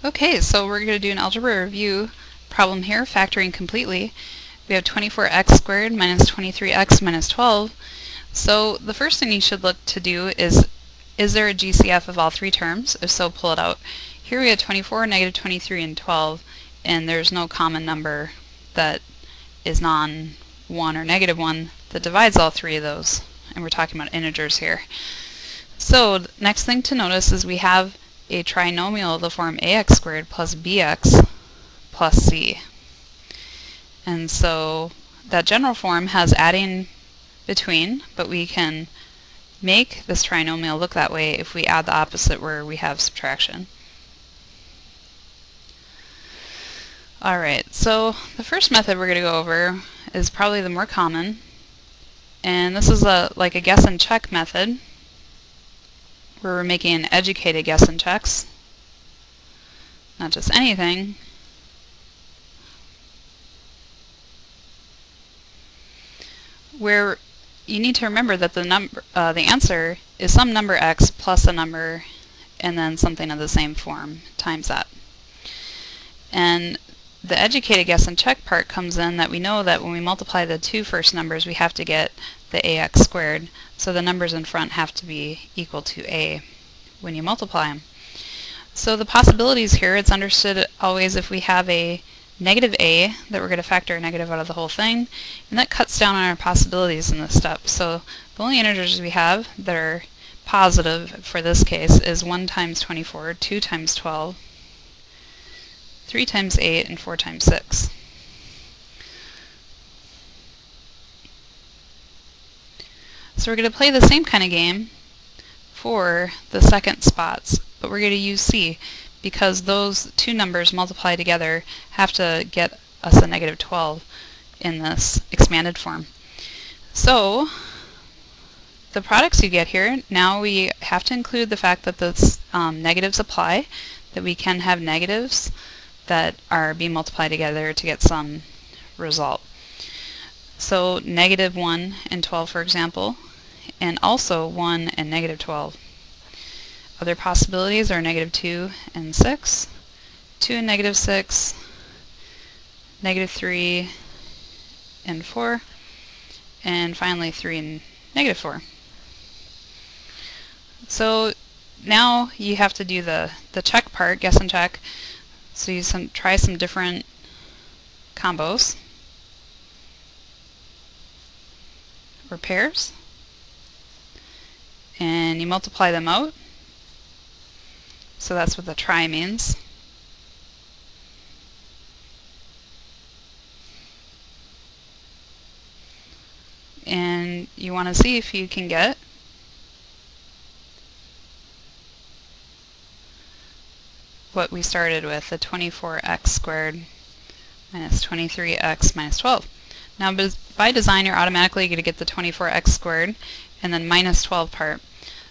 Okay, so we're going to do an algebra review problem here, factoring completely. We have 24x squared minus 23x minus 12. So the first thing you should look to do is there a GCF of all three terms? If so, pull it out. Here we have 24, negative 23, and 12, and there's no common number that is non-1 or negative 1 that divides all three of those. And we're talking about integers here. So the next thing to notice is we have a trinomial of the form ax squared plus bx plus c. And so that general form has adding between, but we can make this trinomial look that way if we add the opposite where we have subtraction. Alright, so the first method we're going to go over is probably the more common, and this is like a guess and check method where we're making an educated guess and checks, not just anything. Where you need to remember that the answer is some number x plus a number and then something of the same form times that. And the educated guess and check part comes in that we know that when we multiply the two first numbers we have to get the ax squared, so the numbers in front have to be equal to a when you multiply them. So the possibilities here, it's understood always if we have a negative a that we're going to factor a negative out of the whole thing, and that cuts down on our possibilities in this step. So the only integers we have that are positive for this case is 1 times 24, 2 times 12, 3 times 8, and 4 times 6. So we're going to play the same kind of game for the second spots, but we're going to use c because those two numbers multiplied together have to get us a negative 12 in this expanded form. So the products you get here, now we have to include the fact that the negatives apply, that we can have negatives that are being multiplied together to get some result. So negative 1 and 12, for example, and also 1 and negative 12. Other possibilities are negative 2 and 6, 2 and negative 6, negative 3 and 4, and finally 3 and negative 4. So now you have to do the check part, guess and check. So you try some different combos or pairs, and you multiply them out. So that's what the try means. And you want to see if you can get what we started with, the 24x squared minus 23x minus 12. Now by design you're automatically going to get the 24x squared and then minus 12 part.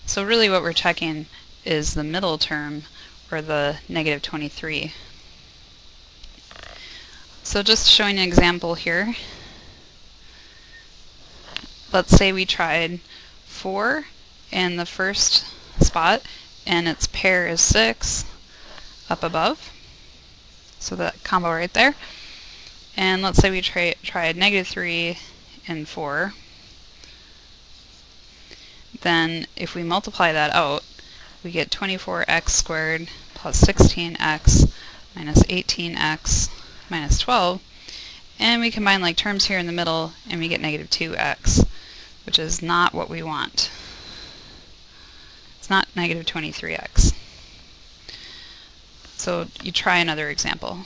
So really what we're checking is the middle term, or the negative 23. So just showing an example here. Let's say we tried 4 in the first spot and its pair is 6 up above. So that combo right there. And let's say we tried negative 3 and 4. Then if we multiply that out, we get 24x squared plus 16x minus 18x minus 12. And we combine like terms here in the middle and we get negative 2x, which is not what we want. It's not negative 23x. So you try another example.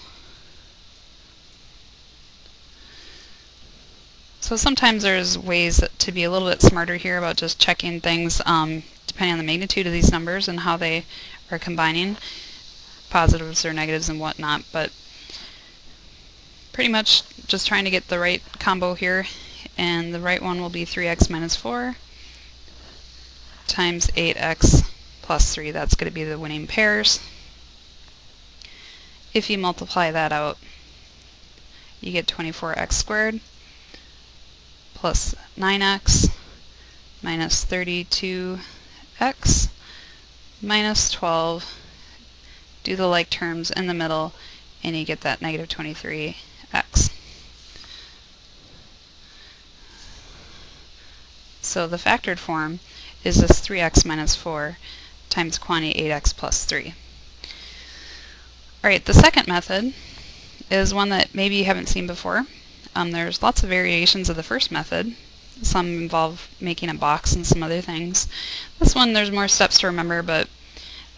So sometimes there's ways to be a little bit smarter here about just checking things depending on the magnitude of these numbers and how they are combining, positives or negatives and whatnot, but pretty much just trying to get the right combo here, and the right one will be 3x minus 4 times 8x plus 3. That's going to be the winning pairs. If you multiply that out, you get 24x squared plus 9x minus 32x minus 12 do the like terms in the middle, and you get that negative 23x. So the factored form is this 3x minus 4 times quantity 8x plus 3. Alright, the second method is one that maybe you haven't seen before. There's lots of variations of the first method. Some involve making a box and some other things. This one, there's more steps to remember, but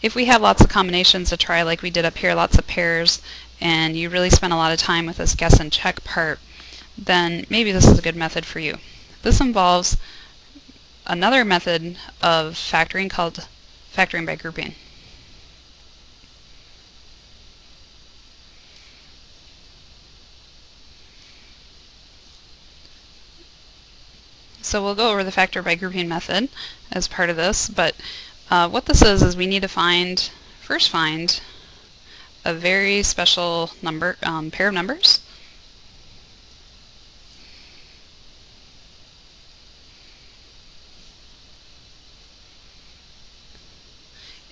if we have lots of combinations to try like we did up here, lots of pairs, and you really spend a lot of time with this guess and check part, then maybe this is a good method for you. This involves another method of factoring called factoring by grouping. So we'll go over the factor by grouping method as part of this, but what this is we need to first find a very special number, pair of numbers.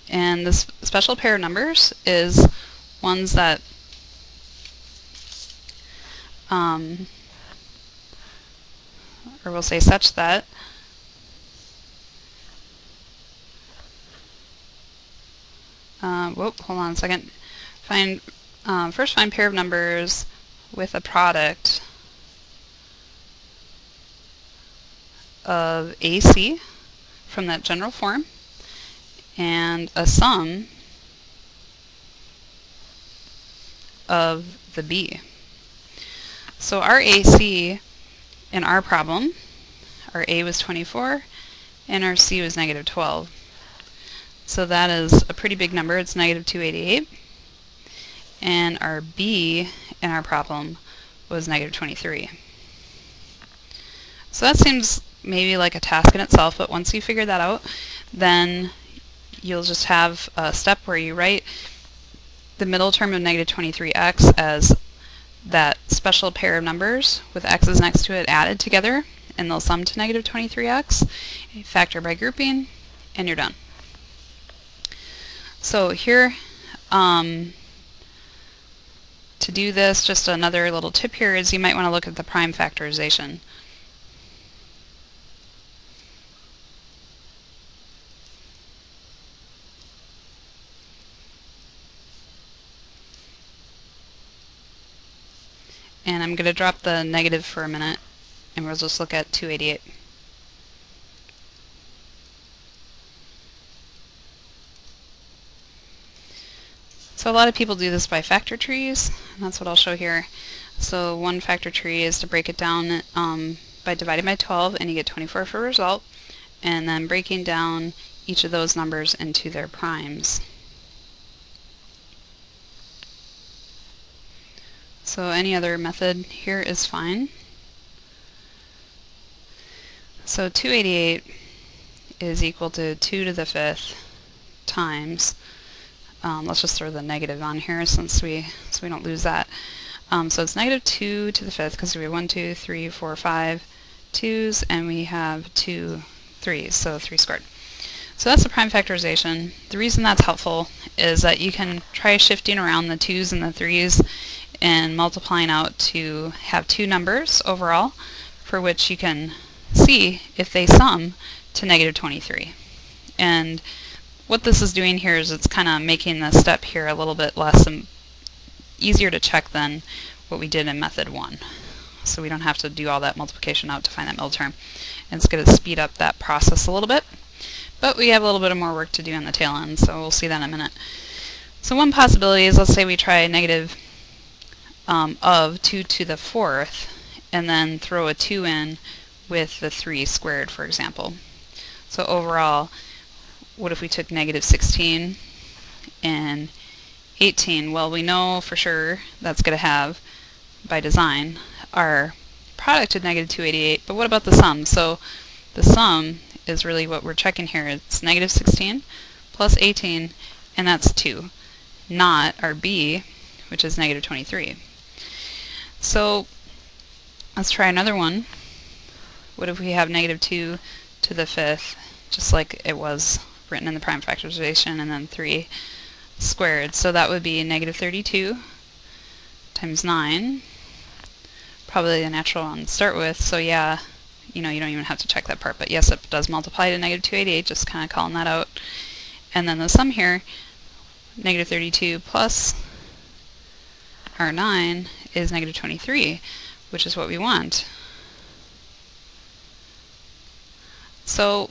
And this special pair of numbers is ones that or we'll say such that hold on a second. First find pair of numbers with a product of AC from that general form and a sum of the B. So our AC in our problem, our A was 24 and our C was negative 12. So that is a pretty big number. It's negative 288. And our B in our problem was negative 23. So that seems maybe like a task in itself, but once you figure that out, then you'll just have a step where you write the middle term of negative 23x as that special pair of numbers with x's next to it added together, and they'll sum to negative 23x. You factor by grouping, and you're done. So here, to do this, just another little tip here is you might want to look at the prime factorization. And I'm going to drop the negative for a minute, and we'll just look at 288. So a lot of people do this by factor trees, and that's what I'll show here. So one factor tree is to break it down by dividing by 12, and you get 24 for a result, and then breaking down each of those numbers into their primes. So any other method here is fine. So 288 is equal to 2 to the 5th times, let's just throw the negative on here so we don't lose that. So it's negative 2 to the 5th because we have 1, 2, 3, 4, 5 2's, and we have 2 3's, so 3 squared. So that's the prime factorization. The reason that's helpful is that you can try shifting around the 2's and the 3's and multiplying out to have two numbers overall for which you can see if they sum to negative 23. And what this is doing here is it's kind of making the step here a little bit less and easier to check than what we did in method 1. So we don't have to do all that multiplication out to find that middle term. And it's going to speed up that process a little bit. But we have a little bit of more work to do on the tail end, so we'll see that in a minute. So one possibility is, let's say we try negative of 2 to the 4th, and then throw a 2 in with the 3 squared, for example. So overall, what if we took negative 16 and 18? Well, we know for sure that's going to have, by design, our product of negative 288, but what about the sum? So the sum is really what we're checking here. It's negative 16 plus 18, and that's 2, not our b, which is negative 23. So let's try another one. What if we have negative 2 to the 5th, just like it was written in the prime factorization, and then 3 squared. So that would be negative 32 times 9. Probably a natural one to start with, so yeah, you don't even have to check that part, but yes, it does multiply to negative 288, just kind of calling that out. And then the sum here, negative 32 plus our 9 is negative 23, which is what we want. So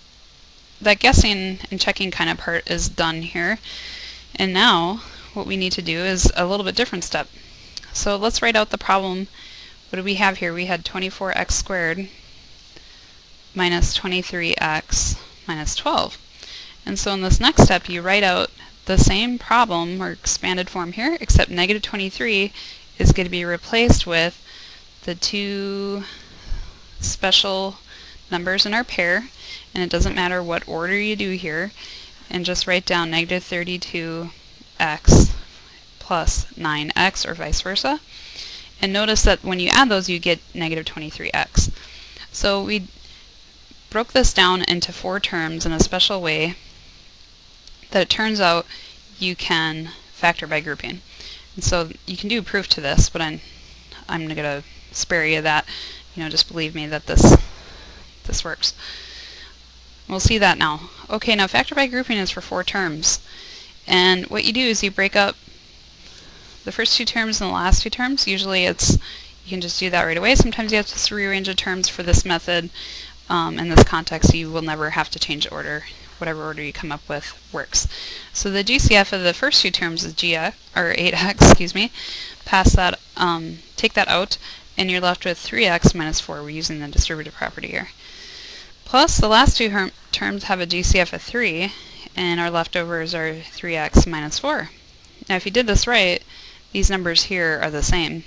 that guessing and checking kind of part is done here. And now what we need to do is a little bit different step. So let's write out the problem. What do we have here? We had 24x squared minus 23x minus 12. And so in this next step, you write out the same problem or expanded form here, except negative 23 is going to be replaced with the two special numbers in our pair, and it doesn't matter what order you do here, and just write down negative 32x plus 9x, or vice versa. And notice that when you add those, you get negative 23x. So we broke this down into 4 terms in a special way that it turns out you can factor by grouping. And so you can do a proof to this, but I'm going to spare you that. Just believe me that this works. We'll see that now. Okay, now factor by grouping is for 4 terms. And what you do is you break up the first 2 terms and the last 2 terms. Usually you can just do that right away. Sometimes you have to rearrange the terms for this method. In this context, you will never have to change order. Whatever order you come up with works. So the GCF of the first 2 terms is 8x, excuse me. Pass that, take that out, and you're left with 3x minus 4. We're using the distributive property here. Plus, the last 2 terms have a GCF of 3, and our leftovers are 3x minus 4. Now, if you did this right, these numbers here are the same.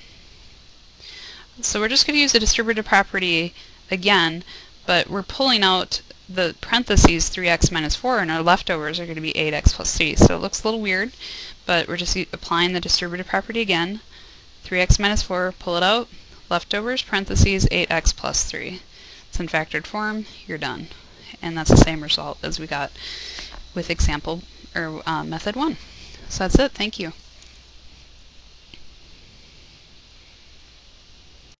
So we're just going to use the distributive property again, but we're pulling out the parentheses 3x minus 4, and our leftovers are going to be 8x plus 3. So it looks a little weird, but we're just applying the distributive property again. 3x minus 4, pull it out, leftovers, parentheses, 8x plus 3. It's in factored form, you're done. And that's the same result as we got with example, or method 1. So that's it, thank you.